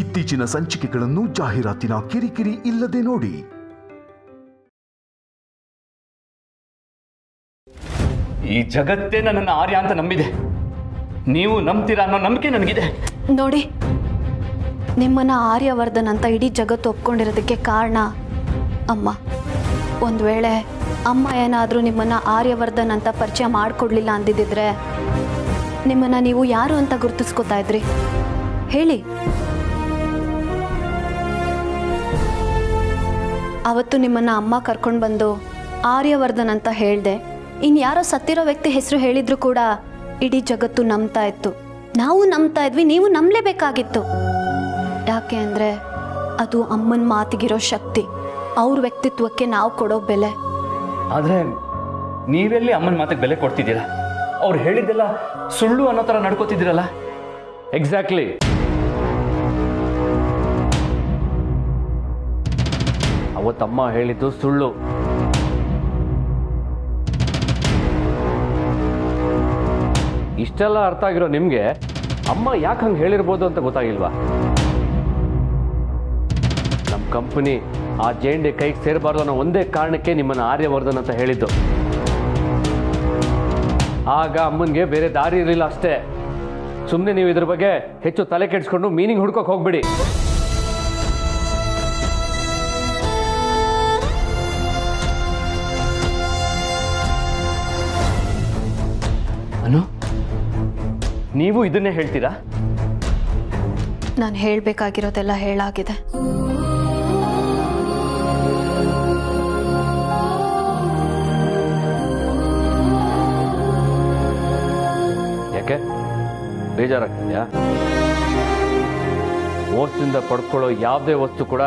ಇತ್ತೀಚಿನ ಸಂಚಿಕೆಗಳನ್ನು ಜಾಹೀರಾತಿನ ಕಿರಿಕಿರಿ ಇಲ್ಲದೆ ನೋಡಿ. ಈ ಜಗತ್ತೇ ನನ್ನನ್ನು ಆರ್ಯ ಅಂತ ನಂಬಿದೆ. ನೀವು ನಂಬ್ತೀರಾ ಅನ್ನೋ ನಂಬಿಕೆ ನನಗಿದೆ. ನೋಡಿ, ನಿಮ್ಮನ್ನ ಆರ್ಯವರ್ಧನ್ ಅಂತ ಇಡೀ ಜಗತ್ತು ಒಪ್ಕೊಂಡಿರೋದಕ್ಕೆ ಕಾರಣ ಅಮ್ಮ. ಒಂದು ವೇಳೆ ಅಮ್ಮ ಏನಾದರೂ ನಿಮ್ಮನ್ನ ಆರ್ಯವರ್ಧನ್ ಅಂತ ಪರಿಚಯ ಮಾಡಿಕೊಡ್ಲಿಲ್ಲ ಅಂದಿದ್ದಿದ್ರೆ ನಿಮ್ಮನ್ನ ನೀವು ಯಾರು ಅಂತ ಗುರುತಿಸ್ಕೊತಾ ಇದ್ರಿ ಹೇಳಿ? ಅವತ್ತು ನಿಮ್ಮನ್ನ ಅಮ್ಮ ಕರ್ಕೊಂಡು ಬಂದು ಆರ್ಯವರ್ಧನ್ ಅಂತ ಹೇಳಿದೆ. ಇನ್ಯಾರೋ ಸತ್ತಿರೋ ವ್ಯಕ್ತಿ ಹೆಸರು ಹೇಳಿದ್ರು ಕೂಡ ಇಡೀ ಜಗತ್ತು ನಂಬ್ತಾ ಇತ್ತು. ನಾವು ನಂಬ್ತಾ ಇದ್ವಿ, ನೀವು ನಂಬಲೇಬೇಕಾಗಿತ್ತು. ಯಾಕೆ ಅಂದರೆ ಅದು ಅಮ್ಮನ ಮಾತಿಗಿರೋ ಶಕ್ತಿ, ಅವ್ರ ವ್ಯಕ್ತಿತ್ವಕ್ಕೆ ನಾವು ಕೊಡೋ ಬೆಲೆ. ಆದರೆ ನೀವೆಲ್ಲಿ ಅಮ್ಮನ ಮಾತಿಗೆ ಬೆಲೆ ಕೊಡ್ತಿದ್ದೀರಾ? ಅವ್ರು ಹೇಳಿದ್ದೆಲ್ಲ ಸುಳ್ಳು ಅನ್ನೋ ಥರ ನಡ್ಕೋತಿದ್ದೀರಲ್ಲ. ಎಕ್ಸಾಕ್ಟ್ಲಿ. ಅವತ್ತಮ್ಮ ಹೇಳಿದ್ದು ಸುಳ್ಳು. ಇಷ್ಟೆಲ್ಲ ಅರ್ಥ ಆಗಿರೋ ನಿಮಗೆ ಅಮ್ಮ ಯಾಕೆ ಹಂಗೆ ಹೇಳಿರ್ಬೋದು ಅಂತ ಗೊತ್ತಾಗಿಲ್ವಾ? ನಮ್ಮ ಕಂಪನಿ ಆ ಜೇಂಡೆ ಕೈಗೆ ಸೇರಬಾರ್ದು ಅನ್ನೋ ಒಂದೇ ಕಾರಣಕ್ಕೆ ನಿಮ್ಮನ್ನು ಆರ್ಯವರ್ಧನ್ ಅಂತ ಹೇಳಿದ್ದು. ಆಗ ಅಮ್ಮನಿಗೆ ಬೇರೆ ದಾರಿ ಇರಲಿಲ್ಲ ಅಷ್ಟೇ. ಸುಮ್ಮನೆ ನೀವು ಇದ್ರ ಬಗ್ಗೆ ಹೆಚ್ಚು ತಲೆ ಕೆಡಿಸ್ಕೊಂಡು ಮೀನಿಂಗ್ ಹುಡ್ಕೋಕೆ ಹೋಗ್ಬಿಡಿ. ಅನು, ನೀವು ಇದನ್ನೇ ಹೇಳ್ತೀರಾ? ನಾನು ಹೇಳಬೇಕಾಗಿರೋದೆಲ್ಲ ಹೇಳಾಗಿದೆ. ಯಾಕೆ ಬೇಜಾರಾಗ್ತಿದ್ಯಾ? ಮೋಸದಿಂದ ಪಡ್ಕೊಳ್ಳೋ ಯಾವುದೇ ವಸ್ತು ಕೂಡ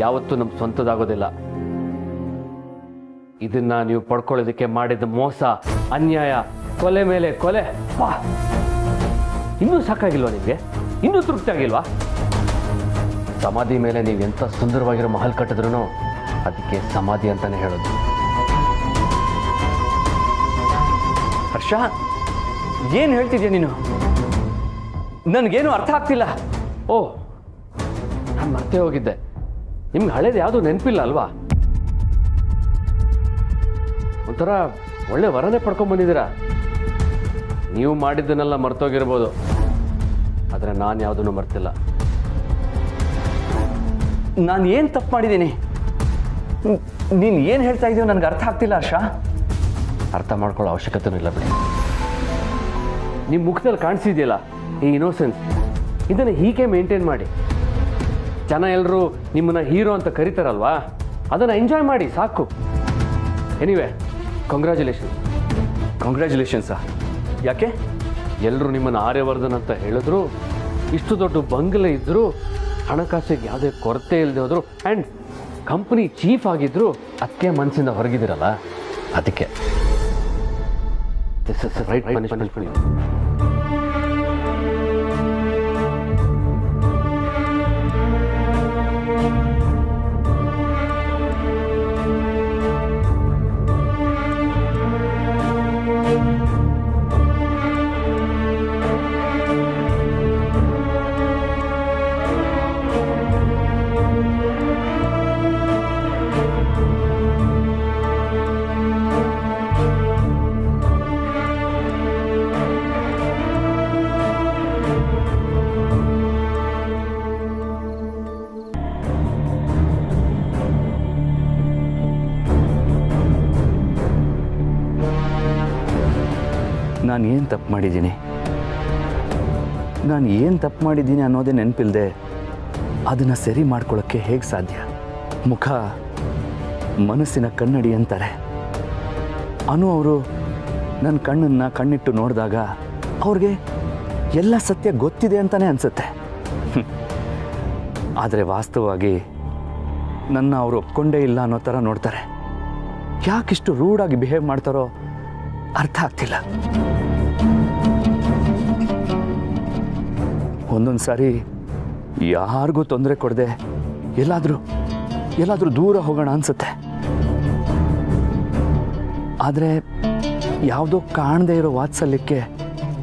ಯಾವತ್ತೂ ನಮ್ಮ ಸ್ವಂತದಾಗೋದಿಲ್ಲ. ಇದನ್ನ ನೀವು ಪಡ್ಕೊಳ್ಳೋದಕ್ಕೆ ಮಾಡಿದ ಮೋಸ, ಅನ್ಯಾಯ, ಕೊಲೆ ಮೇಲೆ ಕೊಲೆ, ಇನ್ನೂ ಸಾಕಾಗಿಲ್ವಾ ನಿಮಗೆ? ಇನ್ನೂ ತೃಪ್ತಿ ಆಗಿಲ್ವಾ? ಸಮಾಧಿ ಮೇಲೆ ನೀವು ಎಂಥ ಸುಂದರವಾಗಿರೋ ಮಹಲ್ ಕಟ್ಟಿದ್ರು ಅದಕ್ಕೆ ಸಮಾಧಿ ಅಂತಾನೆ ಹೇಳೋದು. ಹರ್ಷ, ಏನು ಹೇಳ್ತಿದ್ಯಾ ನೀನು? ನನಗೇನು ಅರ್ಥ ಆಗ್ತಿಲ್ಲ. ಓ, ನಾನು ಮರ್ತೇ ಹೋಗಿದ್ದೆ. ನಿಮ್ಗೆ ಹಳೇದು ಯಾವುದೂ ನೆನಪಿಲ್ಲ ಅಲ್ವಾ? ಒಂಥರ ಒಳ್ಳೆ ವರನೇ ಪಡ್ಕೊಂಡ್ಬಂದಿದ್ದೀರಾ. ನೀವು ಮಾಡಿದ್ದನ್ನೆಲ್ಲ ಮರ್ತೋಗಿರ್ಬೋದು, ಆದರೆ ನಾನು ಯಾವುದನ್ನು ಮರ್ತಿಲ್ಲ. ನಾನು ಏನು ತಪ್ಪು ಮಾಡಿದ್ದೀನಿ? ನೀನು ಏನು ಹೇಳ್ತಾ ಇದೀಯೋ ನನಗೆ ಅರ್ಥ ಆಗ್ತಿಲ್ಲ ಹರ್ಷ. ಅರ್ಥ ಮಾಡ್ಕೊಳ್ಳೋ ಅವಶ್ಯಕತೆನೂ ಇಲ್ಲ ಬಿಡಿ. ನಿಮ್ಮ ಮುಖದಲ್ಲಿ ಕಾಣಿಸಿದೆಯಲ್ಲ ಈ ಇನ್ನೋಸೆನ್ಸ್, ಇದನ್ನು ಹೀಗೆ ಮೇಂಟೈನ್ ಮಾಡಿ. ಜನ ಎಲ್ಲರೂ ನಿಮ್ಮನ್ನು ಹೀರೋ ಅಂತ ಕರೀತಾರಲ್ವಾ, ಅದನ್ನು ಎಂಜಾಯ್ ಮಾಡಿ ಸಾಕು. ಎನಿವೆ, ಕಂಗ್ರ್ಯಾಚುಲೇಷನ್ಸಾ? ಯಾಕೆ? ಎಲ್ಲರೂ ನಿಮ್ಮನ್ನು ಆರ್ಯವರ್ಧನ್ ಅಂತ ಹೇಳಿದ್ರು, ಇಷ್ಟು ದೊಡ್ಡ ಬಂಗಲೆ ಇದ್ದರು, ಹಣಕಾಸಿಗೆ ಯಾವುದೇ ಕೊರತೆ ಇಲ್ಲದೆ ಹೋದರು, ಆ್ಯಂಡ್ ಕಂಪನಿ ಚೀಫ್ ಆಗಿದ್ದರು. ಅದಕ್ಕೆ ಮನಸ್ಸಿಂದ ಹೊರಗಿದ್ದೀರಲ್ಲ, ಅದಕ್ಕೆ this is right punishment for you. ನಾನು ಏನು ತಪ್ಪು ಮಾಡಿದ್ದೀನಿ ಅನ್ನೋದೇ ನೆನಪಿಲ್ಲದೆ ಅದನ್ನು ಸರಿ ಮಾಡ್ಕೊಳ್ಳೋಕ್ಕೆ ಹೇಗೆ ಸಾಧ್ಯ? ಮುಖ ಮನಸ್ಸಿನ ಕನ್ನಡಿ ಅಂತಾರೆ. ಅನು ಅವರು ನನ್ನ ಕಣ್ಣನ್ನು ಕಣ್ಣಿಟ್ಟು ನೋಡಿದಾಗ ಅವ್ರಿಗೆ ಎಲ್ಲ ಸತ್ಯ ಗೊತ್ತಿದೆ ಅಂತಲೇ ಅನಿಸುತ್ತೆ. ಆದರೆ ವಾಸ್ತವವಾಗಿ ನನ್ನ ಅವರು ಒಪ್ಕೊಂಡೇ ಇಲ್ಲ ಅನ್ನೋ ಥರ ನೋಡ್ತಾರೆ. ಯಾಕಿಷ್ಟು ರೂಢಾಗಿ ಬಿಹೇವ್ ಮಾಡ್ತಾರೋ ಅರ್ಥ ಆಗ್ತಿಲ್ಲ. ಒಂದೊಂದು ಸಾರಿ ಯಾರಿಗೂ ತೊಂದರೆ ಕೊಡದೆ ಎಲ್ಲಾದರೂ ದೂರ ಹೋಗೋಣ ಅನಿಸುತ್ತೆ. ಆದರೆ ಯಾವುದೋ ಕಾಣದೇ ಇರೋ ವಾತ್ಸಲ್ಯಕ್ಕೆ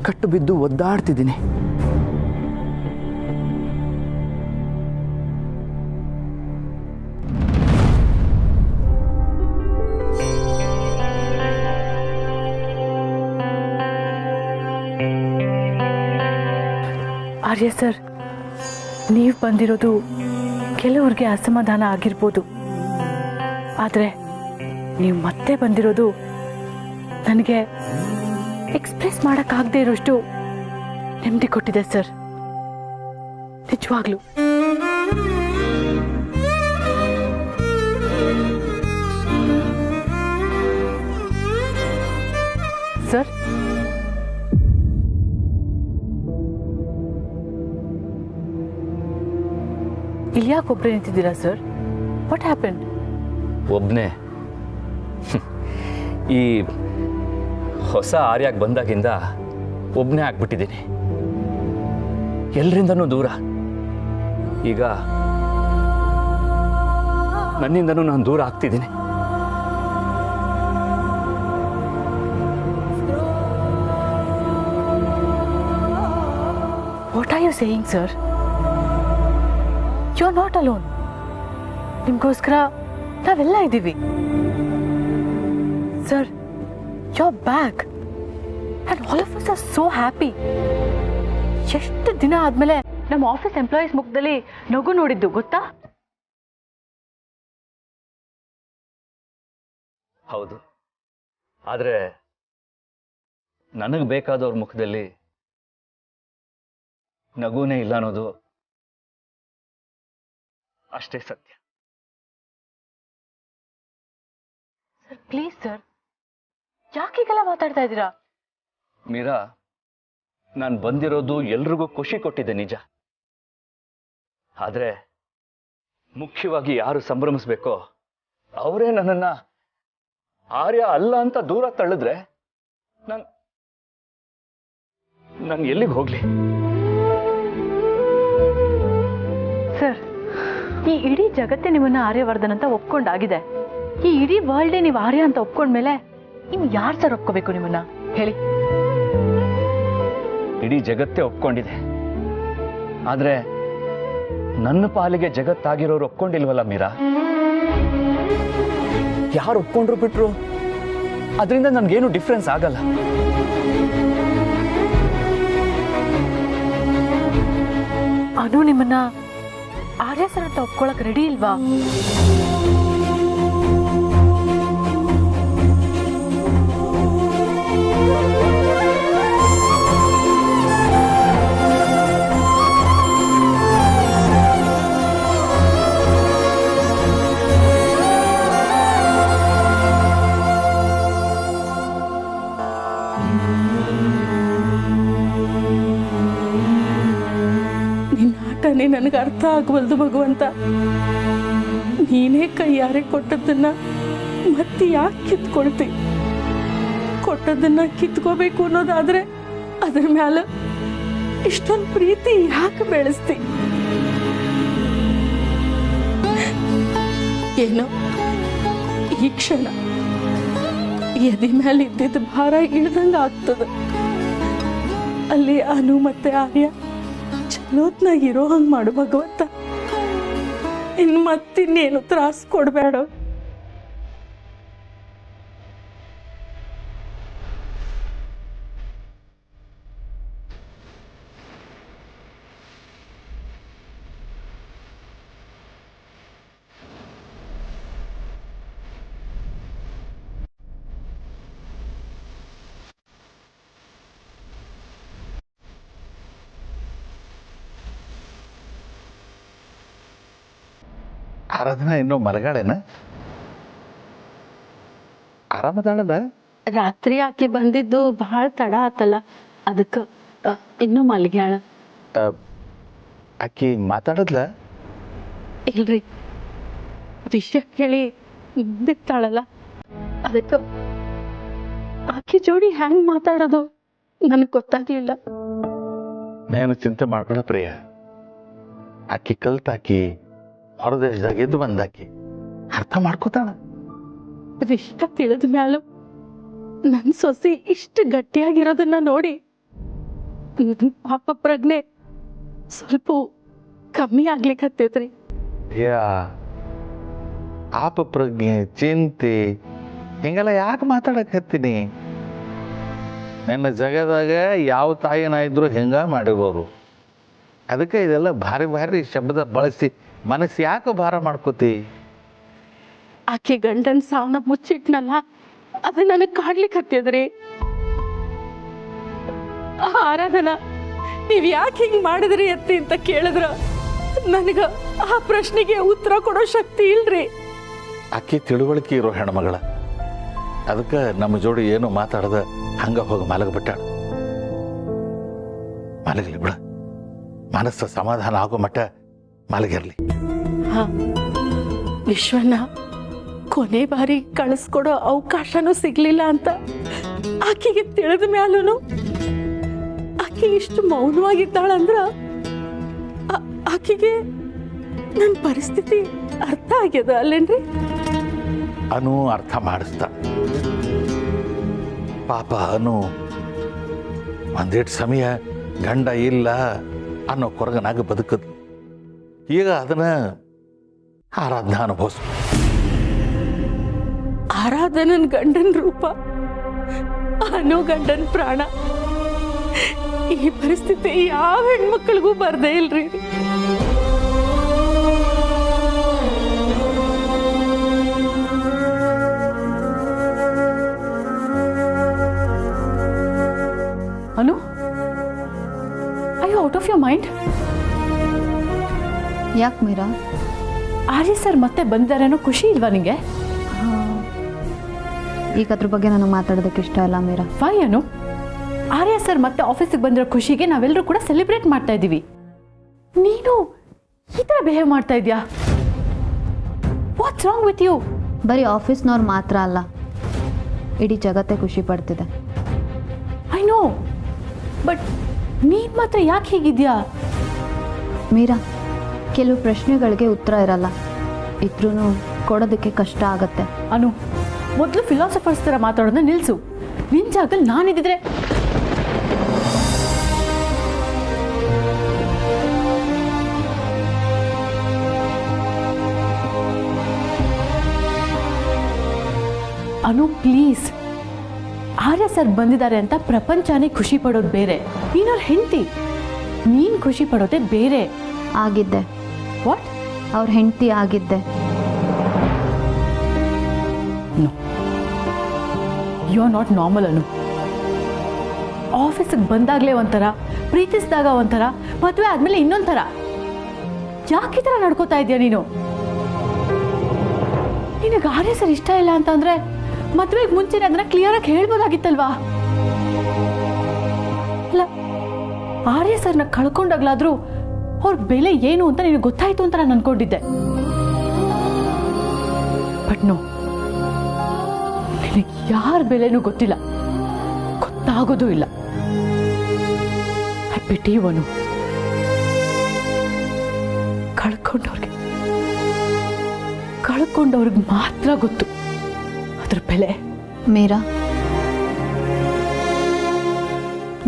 ಕಟ್ಟು ಬಿದ್ದು ಒದ್ದಾಡ್ತಿದ್ದೀನಿ. ಆರ್ಯ ಸರ್, ನೀವು ಬಂದಿರೋದು ಕೆಲವ್ರಿಗೆ ಅಸಮಾಧಾನ ಆಗಿರ್ಬೋದು, ಆದರೆ ನೀವು ಮತ್ತೆ ಬಂದಿರೋದು ನನಗೆ ಎಕ್ಸ್ಪ್ರೆಸ್ ಮಾಡೋಕ್ಕಾಗದೇ ಇರೋಷ್ಟು ನೆಮ್ಮದಿ ಕೊಟ್ಟಿದೆ ಸರ್, ನಿಜವಾಗ್ಲೂ. ಸರ್, ಇಲ್ಲಿ ಯಾಕೆ ಒಬ್ಬರೇ ನಿಂತಿದ್ದೀರಾ ಸರ್? What happen? ಒಬ್ಬನೇ ಈ ಹೊಸ ಆರ್ಯಾಗೆ ಬಂದಾಗಿಂದ ಒಬ್ಬನೇ ಆಗ್ಬಿಟ್ಟಿದ್ದೀನಿ, ಎಲ್ರಿಂದನೂ ದೂರ. ಈಗ ನನ್ನಿಂದನೂ ನಾನು ದೂರ ಆಗ್ತಿದ್ದೀನಿ. What are you saying sir? You are not alone. ನಿಮಗೋಸ್ಕರ ನಾವೆಲ್ಲ ಇದ್ದೀವಿ sir. You are back and all of us are so happy. ಎಷ್ಟು ದಿನ ಆದಮೇಲೆ ನಮ್ಮ ಆಫೀಸ್ ಎಂಪ್ಲಾಯೀಸ್ ಮುಖದಲ್ಲಿ ನಗು ನೋಡಿದ್ದು ಗೊತ್ತಾ? ಹೌದು, ಆದರೆ ನನಗೆ ಬೇಕಾದವ್ರ ಮುಖದಲ್ಲಿ ನಗುನೇ ಇಲ್ಲ ಅನ್ನೋದು ಅಷ್ಟೇ ಸತ್ಯ. ಸರ್ ಪ್ಲೀಸ್ ಸರ್, ಯಾಕೀಗೆಲ್ಲ ಮಾತಾಡ್ತಾ ಇದ್ದೀರಾ? ಮೀರಾ, ನಾನು ಬಂದಿರೋದು ಎಲ್ರಿಗೂ ಖುಷಿ ಕೊಟ್ಟಿದೆ ನಿಜ, ಆದರೆ ಮುಖ್ಯವಾಗಿ ಯಾರು ಸಂಭ್ರಮಿಸ್ಬೇಕೋ ಅವರೇ ನನ್ನನ್ನ ಆರ್ಯ ಅಲ್ಲ ಅಂತ ದೂರ ತಳ್ಳಿದ್ರೆ ನಾನು ಎಲ್ಲಿಗೆ ಹೋಗ್ಲಿ? ಸರ್, ಈ ಇಡೀ ಜಗತ್ತೇ ನಿಮ್ಮನ್ನ ಆರ್ಯವರ್ಧನ್ ಅಂತ ಒಪ್ಕೊಂಡಾಗಿದೆ. ಈ ಇಡೀ ವರ್ಲ್ಡೇ ನೀವು ಆರ್ಯ ಅಂತ ಒಪ್ಕೊಂಡ್ಮೇಲೆ ಇನ್ನು ಯಾರು ಸರ್ ಒಪ್ಕೋಬೇಕು ನಿಮ್ಮನ್ನ ಹೇಳಿ? ಇಡೀ ಜಗತ್ತೇ ಒಪ್ಕೊಂಡಿದೆ, ಆದ್ರೆ ನನ್ನ ಪಾಲಿಗೆ ಜಗತ್ತಾಗಿರೋರು ಒಪ್ಕೊಂಡಿಲ್ವಲ್ಲ ಮೀರಾ. ಯಾರು ಒಪ್ಕೊಂಡ್ರು ಬಿಟ್ರು ಅದರಿಂದ ನನ್ಗೇನು ಡಿಫ್ರೆನ್ಸ್ ಆಗಲ್ಲ. ಅನು ನಿಮ್ಮನ್ನ ಆರ್ಯ ಸರ್ ಅಂತ ಒಪ್ಕೊಳಕ್ ರೆಡಿ ಇಲ್ವಾ? ನನಗೆ ಅರ್ಥ ಆಗವಲ್ದು ಭಗವಂತ. ನೀನೇ ಕೈಯಾರೆ ಕೊಟ್ಟದನ್ನ ಮತ್ತೆ ಯಾಕೆ ಕಿತ್ಕೊಳ್ತಿ? ಕೊಟ್ಟದನ್ನ ಕಿತ್ಕೋಬೇಕು ಅನ್ನೋದಾದ್ರೆ ಅದ್ರ ಮ್ಯಾಲ ಇಷ್ಟೊಂದು ಪ್ರೀತಿ ಯಾಕೆ ಬೆಳೆಸ್ತಿ? ಏನೋ ಈ ಕ್ಷಣ ಎದೆ ಮೇಲೆ ಇದ್ದಿದ್ದ ಭಾರ ಇಳ್ದಂಗ ಆಗ್ತದ. ಅಲ್ಲಿ ಅನು ಮತ್ತೆ ಆರ್ಯ ಚಲೋತ್ನಾಗ ಇರೋ ಹಂಗೆ ಮಾಡು ಭಗವಂತ. ಇನ್ನು ಮತ್ತಿನ್ನೇನು ತ್ರಾಸು ಕೊಡಬೇಡ. ಆರಾಧನಾ ಇನ್ನೂ ಮಲಗಾಳೇನ? ಆರಾಮದಾಳದ? ರಾತ್ರಿ ಆಕೆ ಬಂದಿದ್ದು ಬಹಳ ತಡ ಆತಲ್ಲ, ಅದಕ್ಕೆ ಇನ್ನೂ ಮಲ್ಗ್ಯಾಳ. ಆಕಿ ಮಾತಾಡದ್ಲ? ಇಲ್ರಿ, ವಿಷಯ ಕೇಳಿ ಬಿತ್ತಾಳಲ್ಲ, ಅದಕ್ಕೆ ಆಕೆ ಜೋಡಿ ಹ್ಯಾಂಗ್ ಮಾತಾಡೋದು ನನಗೆ ಗೊತ್ತಾಗ್ಲಿಲ್ಲ. ನಾನು ಚಿಂತೆ ಮಾಡ್ಬೇಡ ಪ್ರಿಯ. ಆಕಿ ಕಲ್ತಾಕಿ ಹೊರದೇಶದಾಗ ಎದ್ದು ಬಂದಾಕಿ ಅರ್ಥ ಮಾಡ್ಕೋತಾಳ. ವಿಷಯ ತಿಳಿದ ಮ್ಯಾಲ ನನ್ನ ಸೊಸೆ ಇಷ್ಟು ಗಟ್ಟಿಯಾಗಿರೋದನ್ನ ನೋಡಿ ಪಾಪ ಪ್ರಜ್ಞೆ ಸ್ವಲ್ಪ ಕಮ್ಮಿ ಆಗ್ಲಿಕ್ಕತ್ತೈತ್ರಿ. ಪಾಪ ಪ್ರಜ್ಞೆ, ಚಿಂತೆ ಹಿಂಗೆಲ್ಲ ಯಾಕೆ ಮಾತಾಡಕತ್ತೀನಿ? ನನ್ನ ಜಗದಾಗ ಯಾವ ತಾಯಿನ ಇದ್ರು ಹಿಂಗ ಮಾಡಿರೋರು. ಅದಕ್ಕೆ ಇದೆಲ್ಲ ಭಾರಿ ಭಾರಿ ಶಬ್ದ ಬಳಸಿ ಮನಸ್ಸು ಯಾಕೆ ಭಾರ ಮಾಡ್ಕೋತಿ? ಆಕೆ ಗಂಡನ್ ಸಾವನ್ನ ಮುಚ್ಚಿಟ್ನಲ್ಲ, ಅದು ನನಗೆ ಕಾಡ್ಲಿಕ್ಕೆ ಹತ್ತಿದ್ರಿ. ಆರಾಧನಾ, ನೀವ್ ಯಾಕೆ ಹಿಂಗ್ ಮಾಡಿದ್ರಿ ಅತ್ತಿ ಅಂತ ಕೇಳಿದ್ರ ನನಗ ಆ ಪ್ರಶ್ನೆಗೆ ಉತ್ತರ ಕೊಡೋ ಶಕ್ತಿ ಇಲ್ರಿ. ಆಕೆ ತಿಳುವಳಿಕೆ ಇರೋ ಹೆಣ್ಮಗಳ, ಅದಕ್ಕೆ ನಮ್ಮ ಜೋಡಿ ಏನು ಮಾತಾಡದ ಹಂಗ ಹೋಗಿ ಮಲಗಿಬಿಟ್ಟಾಳ. ಮಲಗಲಿ ಬಿಡ, ಮನಸ್ಸು ಸಮಾಧಾನ ಆಗೋ ಮಟ್ಟ ಮಲಗಿರ್ಲಿ. ಹ, ವಿಶ್ವನ್ನ ಕೊನೆ ಬಾರಿ ಕಳಿಸ್ಕೊಡೋ ಅವಕಾಶನೂ ಸಿಗ್ಲಿಲ್ಲ ಅಂತ ಆಕೆಗೆ ತಿಳಿದ ಮ್ಯಾಲೂ ಆಕೆ ಇಷ್ಟು ಮೌನವಾಗಿದ್ದಾಳಂದ್ರ ಆಕೆಗೆ ನನ್ನ ಪರಿಸ್ಥಿತಿ ಅರ್ಥ ಆಗ್ಯದ ಅಲ್ಲೇನ್ರಿ? ಅನು ಅರ್ಥ ಮಾಡಿಸ್ತ. ಪಾಪ ಅನು ಒಂದಿಟ್ಟು ಸಮಯ ಗಂಡ ಇಲ್ಲ ಅನ್ನೋ ಕೊರಗನಾಗ ಬದುಕದ್. ಈಗ ಅದನ್ನ ಆರಾಧನಾ ಅನುಭವಿಸ್. ಆರಾಧನನ್ ಗಂಡನ್ ರೂಪ, ಅನು ಗಂಡನ್ ಪ್ರಾಣ. ಈ ಪರಿಸ್ಥಿತಿ ಯಾವ ಹೆಣ್ಮಕ್ಳಿಗೂ ಬರ್ದೇ ಇಲ್ರಿ. Anu, I you out of your mind? ಯಾಕೆ ಮೀರಾ? ಆರ್ಯ ಸರ್ ಮತ್ತೆ ಬಂದಿದ್ದಾರೇನೋ ಖುಷಿ ಇಲ್ವಾ ನಿಂಗೆ? ಈಗ ಅದ್ರ ಬಗ್ಗೆ ನನಗೆ ಮಾತಾಡೋದಕ್ಕೆ ಇಷ್ಟ ಇಲ್ಲ ಮೀರಾ. ವೈ ಅನು? ಆರ್ಯ ಸರ್ ಮತ್ತೆ ಆಫೀಸಿಗೆ ಬಂದಿರೋ ಖುಷಿಗೆ ನಾವೆಲ್ಲರೂ ಕೂಡ ಸೆಲೆಬ್ರೇಟ್ ಮಾಡ್ತಾ ಇದ್ದೀವಿ. ನೀನು ಈ ಥರ ಬಿಹೇವ್ ಮಾಡ್ತಾ ಇದೆಯಾ? What's wrong with you? ಬರೀ ಆಫೀಸ್ನವ್ರು ಮಾತ್ರ ಅಲ್ಲ, ಇಡೀ ಜಗತ್ತೇ ಖುಷಿ ಪಡ್ತಿದೆ. ಐ ನೋ, ಬಟ್ ನೀನು ಮಾತ್ರ ಯಾಕೆ ಹೀಗಿದ್ಯಾ? ಮೀರಾ, ಕೆಲವು ಪ್ರಶ್ನೆಗಳಿಗೆ ಉತ್ತರ ಇರಲ್ಲ, ಇದ್ರೂ ಕೊಡೋದಕ್ಕೆ ಕಷ್ಟ ಆಗತ್ತೆ. ಅನು, ಮೊದಲು ಫಿಲಾಸಫರ್ಸ್ ಥರ ಮಾತಾಡೋದನ್ನ ನಿಲ್ಲಿಸು. ನಿನ್ನ ಜಾಗದಲ್ಲಿ ನಾನಿದ್ದಿದ್ರೆ. ಅನು ಪ್ಲೀಸ್, ಆರ್ಯ ಸರ್ ಬಂದಿದ್ದಾರೆ ಅಂತ ಪ್ರಪಂಚನೇ ಖುಷಿ ಪಡೋದು ಬೇರೆ, ನೀನವ್ರ ಹೆಂಡತಿ, ನೀನು ಖುಷಿ ಪಡೋದೇ ಬೇರೆ. ಆಗಿದ್ದೆ. ವಾಟ್? ಅವ್ರ ಹೆಂಡತಿ ಆಗಿದ್ದೆ. ಯು ಆರ್ ನಾಟ್ ನಾರ್ಮಲ್ ಅನು. ಆಫೀಸಿಗೆ ಬಂದಾಗಲೇ ಒಂಥರ, ಪ್ರೀತಿಸಿದಾಗ ಒಂಥರ, ಮದುವೆ ಆದಮೇಲೆ ಇನ್ನೊಂಥರ. ಯಾಕೆ ಈ ಥರ ನಡ್ಕೋತಾ ಇದೆಯಾ ನೀನು? ನಿನಗೆ ಆರ್ಯ ಸರ್ ಇಷ್ಟ ಇಲ್ಲ ಅಂತಂದರೆ ಮದುವೆಗೆ ಮುಂಚೆನೇ ಅದನ್ನ ಕ್ಲಿಯರಾಗಿ ಹೇಳ್ಬೋದಾಗಿತ್ತಲ್ವಾ? ಅಲ್ಲ, ಆರ್ಯ ಸರ್ನ ಕಳ್ಕೊಂಡಾಗ್ಲಾದ್ರೂ ಅವ್ರ ಬೆಲೆ ಏನು ಅಂತ ನಿನಗೆ ಗೊತ್ತಾಯ್ತು ಅಂತ ನಾನು ಅನ್ಕೊಂಡಿದ್ದೆ. ಬಟ್ ನೋ, ನಿನಗೆ ಯಾರ ಬೆಲೆನೂ ಗೊತ್ತಿಲ್ಲ, ಗೊತ್ತಾಗೋದು ಇಲ್ಲ. ಐ ಪಿಟಿ ಯು ಅನು. ಕಳ್ಕೊಂಡವ್ರಿಗೆ ಮಾತ್ರ ಗೊತ್ತು ಅದ್ರ ಬೆಲೆ. ಮೀರಾ,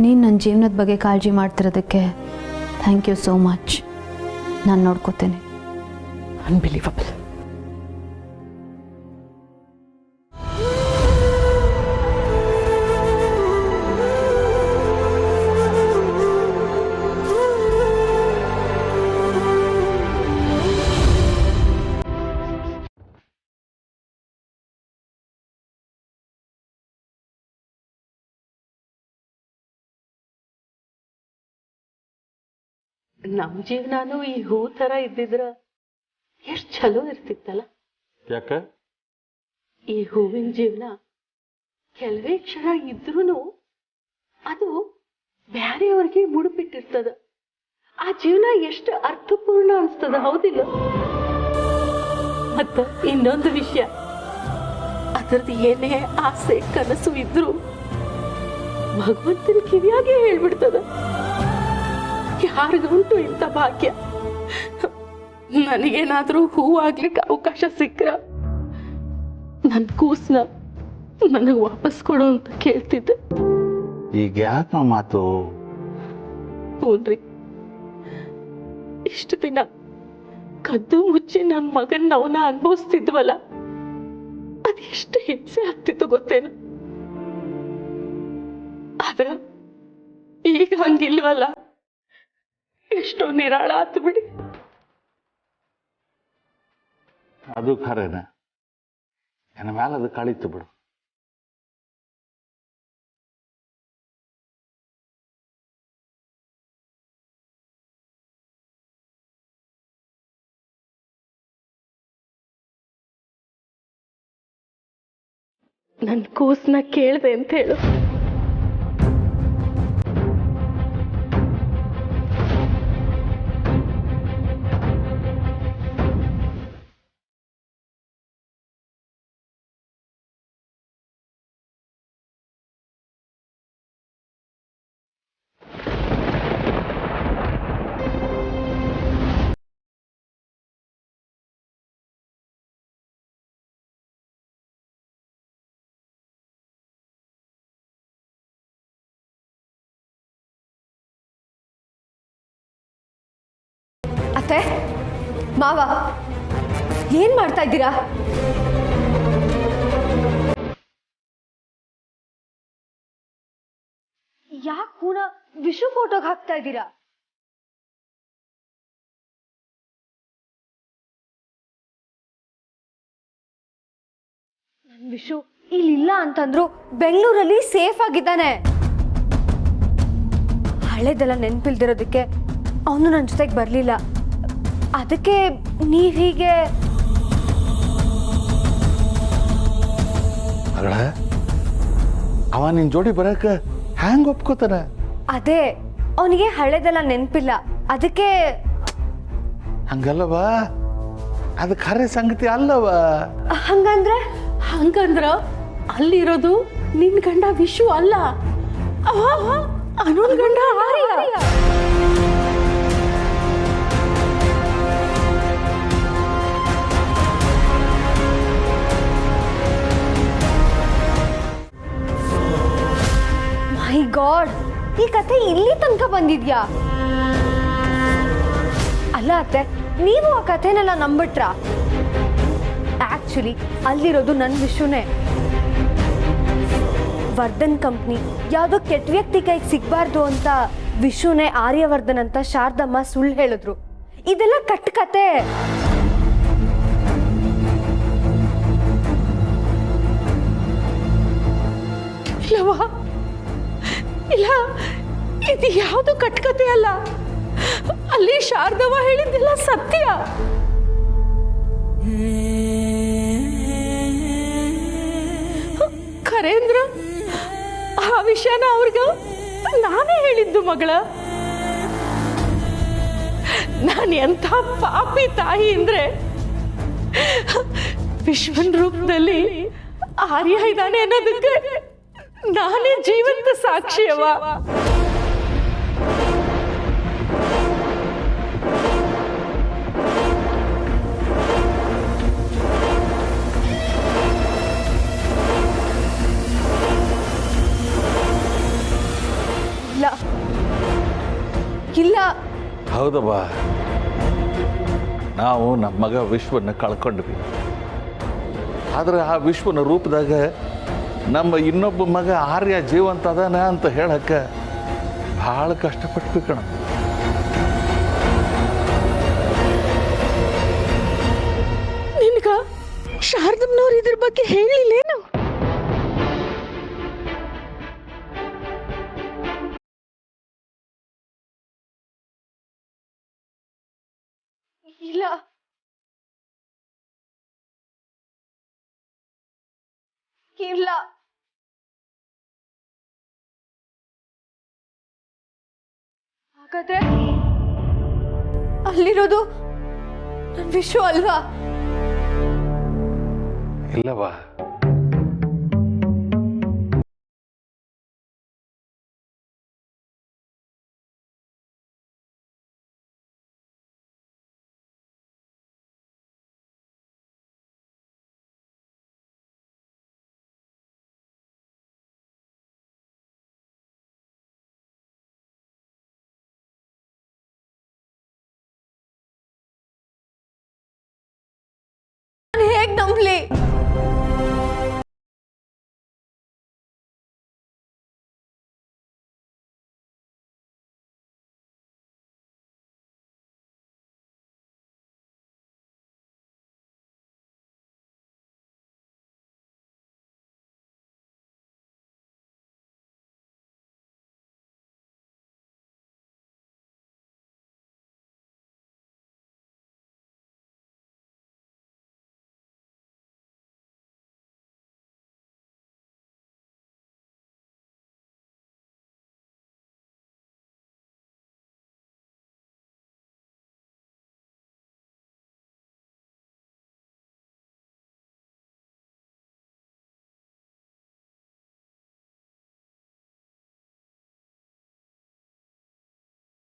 ನೀನು ನನ್ನ ಜೀವನದ ಬಗ್ಗೆ ಕಾಳಜಿ ಮಾಡ್ತಿರೋದಕ್ಕೆ ಥ್ಯಾಂಕ್ ಯು ಸೋ ಮಚ್. ನಾನು ನೋಡ್ಕೋತೇನೆ. ಅನ್ಬಿಲೀವಬಲ್. ನಮ್ ಜೀವನಾನು ಈ ಹೂ ತರ ಇದ್ದಿದ್ರ ಎಷ್ಟ್ ಚಲೋ ಇರ್ತಿತ್ತಲ್ಲ. ಯಾಕ? ಈ ಹೂವಿನ ಜೀವನ ಕೆಲವೇ ಕ್ಷಣ ಇದ್ರೂ ಅದು ಬ್ಯಾರೆಯವ್ರಿಗೆ ಮುಡುಪಿಟ್ಟಿರ್ತದ. ಆ ಜೀವನ ಎಷ್ಟು ಅರ್ಥಪೂರ್ಣ ಅನ್ಸ್ತದ, ಹೌದಿಲ್ಲ? ಮತ್ತ ಇನ್ನೊಂದು ವಿಷಯ, ಅದರದ್ದು ಏನೇ ಆಸೆ ಕನಸು ಇದ್ರು ಭಗವಂತನ ಕಿವಿಯಾಗೆ ಹೇಳ್ಬಿಡ್ತದ. ಯಾರಿಗುಂಟು ಇಂಥ ಭಾಗ್ಯ? ನನಗೇನಾದ್ರೂ ಹೂ ಆಗ್ಲಿಕ್ಕೆ ಅವಕಾಶ ಸಿಕ್ಕ್ರ ನನ್ ಕೂಸ್ನ ನನಗೆ ವಾಪಸ್ ಕೊಡು ಅಂತ ಕೇಳ್ತಿದ್ದೆ. ಈಗ ಯಾಕ ಮಾತು? ಹೂನ್ರಿ, ಇಷ್ಟು ದಿನ ಕದ್ದು ಮುಚ್ಚಿ ನನ್ನ ಮಗನ್ ಅವನ ಅನುಭವಿಸ್ತಿದ್ವಲ್ಲ, ಅದೆಷ್ಟು ಹಿಂಸೆ ಆಗ್ತಿತ್ತು ಗೊತ್ತೇನು? ಆದ್ರ ಈಗ ಹಂಗಿಲ್ವಲ್ಲ. ಎಷ್ಟೋ ನಿರಾಳ ಆತು ಬಿಡಿ. ಅದು ಖರೇನ ನನ್ನ ಮ್ಯಾಲ ಅದು ಕಾಳಿತ್ತು ಬಿಡು. ನನ್ನ ಕೂಸ್ನ ಕೇಳ್ದೆ ಅಂತ ಹೇಳು. ಅತ್ತೆ, ಮಾವ, ಏನ್ ಮಾಡ್ತಾ ಇದ್ದೀರಾ? ಯಾಕೆ ಕೂಡ ವಿಶು ಫೋಟೋಗೆ ಹಾಕ್ತಾ ಇದ್ದೀರಾ? ನನ್ ವಿಶು ಇಲ್ಲಿಲ್ಲ ಅಂತಂದ್ರು ಬೆಂಗಳೂರಲ್ಲಿ ಸೇಫ್ ಆಗಿದ್ದಾನೆ. ಹಳೆದೆಲ್ಲ ನೆನ್ಪಿಲ್ದಿರೋದಕ್ಕೆ ಅವನು ನನ್ನ ಜೊತೆಗೆ ಬರಲಿಲ್ಲ. ಅದಕ್ಕೆ ನೀವ್ ಹೀಗೆ ಮಗಳ, ಅವ ನಿನ್ ಜೋಡಿ ಬರಕ ಹ್ಯಾಂಗ ಒಪ್ಕೋತಾನ? ಅದೇ ಅವನಿಗೆ ಹಳೆದೆಲ್ಲ ನೆನ್ಪಿಲ್ಲ, ಅದಕ್ಕೆ. ಹಂಗಲ್ಲವಾ, ಅದು ಖರೆ ಸಂಗತಿ ಅಲ್ಲವ. ಹಂಗಂದ್ರ ಅಲ್ಲಿರೋದು ನಿನ್ ಗಂಡ ವಿಶು ಅಲ್ಲ, ಅನುನ್ ಗಂಡ ಆರ್ಯ. ಮೈ ಗಾಡ್, ಈ ಕಥೆ ಇಲ್ಲಿ ತನಕ ಬಂದಿದ್ಯಾ? ಅಲ್ಲ ಅತ್ತೆ, ನೀವು ಆ ಕಥೆನೆಲ್ಲ ನಂಬಿಟ್ರಾ? ಆಕ್ಚುಲಿ ಅಲ್ಲಿರೋದು ನನ್ನ ವಿಷುನೇ. ವರ್ಧನ್ ಕಂಪ್ನಿ ಯಾವುದೋ ಕೆಟ್ಟ ವ್ಯಕ್ತಿ ಕೈಗೆ ಸಿಗ್ಬಾರ್ದು ಅಂತ ವಿಶುನೇ ಆರ್ಯವರ್ಧನ್ ಅಂತ ಶಾರದಮ್ಮ ಸುಳ್ಳು ಹೇಳಿದ್ರು. ಇದೆಲ್ಲ ಕಟ್ಟುಕತೆ. ಇಲ್ಲವಾ, ಇಲ್ಲ, ಇದು ಯಾವುದು ಕಟ್ಕತೆ ಅಲ್ಲ. ಅಲ್ಲಿ ಶಾರದವ್ವ ಹೇಳಿದ್ದೆಲ್ಲ ಸತ್ಯ. ಖರೇಂದ್ರ ಆ ವಿಷಯನ ಅವ್ರಿಗ ನಾನೇ ಹೇಳಿದ್ದು ಮಗಳ. ನಾನು ಎಂಥ ಪಾಪಿ ತಾಯಿ ಅಂದ್ರೆ, ವಿಶ್ವನ್ ರೂಪದಲ್ಲಿ ಆರ್ಯ ಇದ್ದಾನೆ ಅನ್ನೋದಕ್ಕೆ ನಾನೇ ಜೀವಂತ ಸಾಕ್ಷಿಯವ. ಇಲ್ಲ, ಹೌದವ್ವ, ನಾವು ನಮ್ಮ ಮಗ ವಿಶ್ವನ ಕಳ್ಕೊಂಡ್ವಿ. ಆದ್ರೆ ಆ ವಿಶ್ವನ ರೂಪದಾಗ ನಮ್ಮ ಇನ್ನೊಬ್ಬ ಮಗ ಆರ್ಯ ಜೀವಂತ ಅದಾನ ಅಂತ ಹೇಳಕ್ಕ ಭಾಳ ಕಷ್ಟಪಟ್ವಿ ಕಣ. ನಿನ್ಗ ಶಾರದಮ್ಮನವ್ರು ಇದ್ರ ಬಗ್ಗೆ ಹೇಳಿಲ್ಲೇನು? ಇಲ್ಲ, ಇಲ್ಲ. ಹಾಗಾದ್ರೆ ಅಲ್ಲಿರೋದು ನನ್ನ ವಿಶ್ವ ಅಲ್ವಾ? ಇಲ್ಲವಾ, ನಾನು ಹೇಗ್ ನಂಬ್ಲಿ?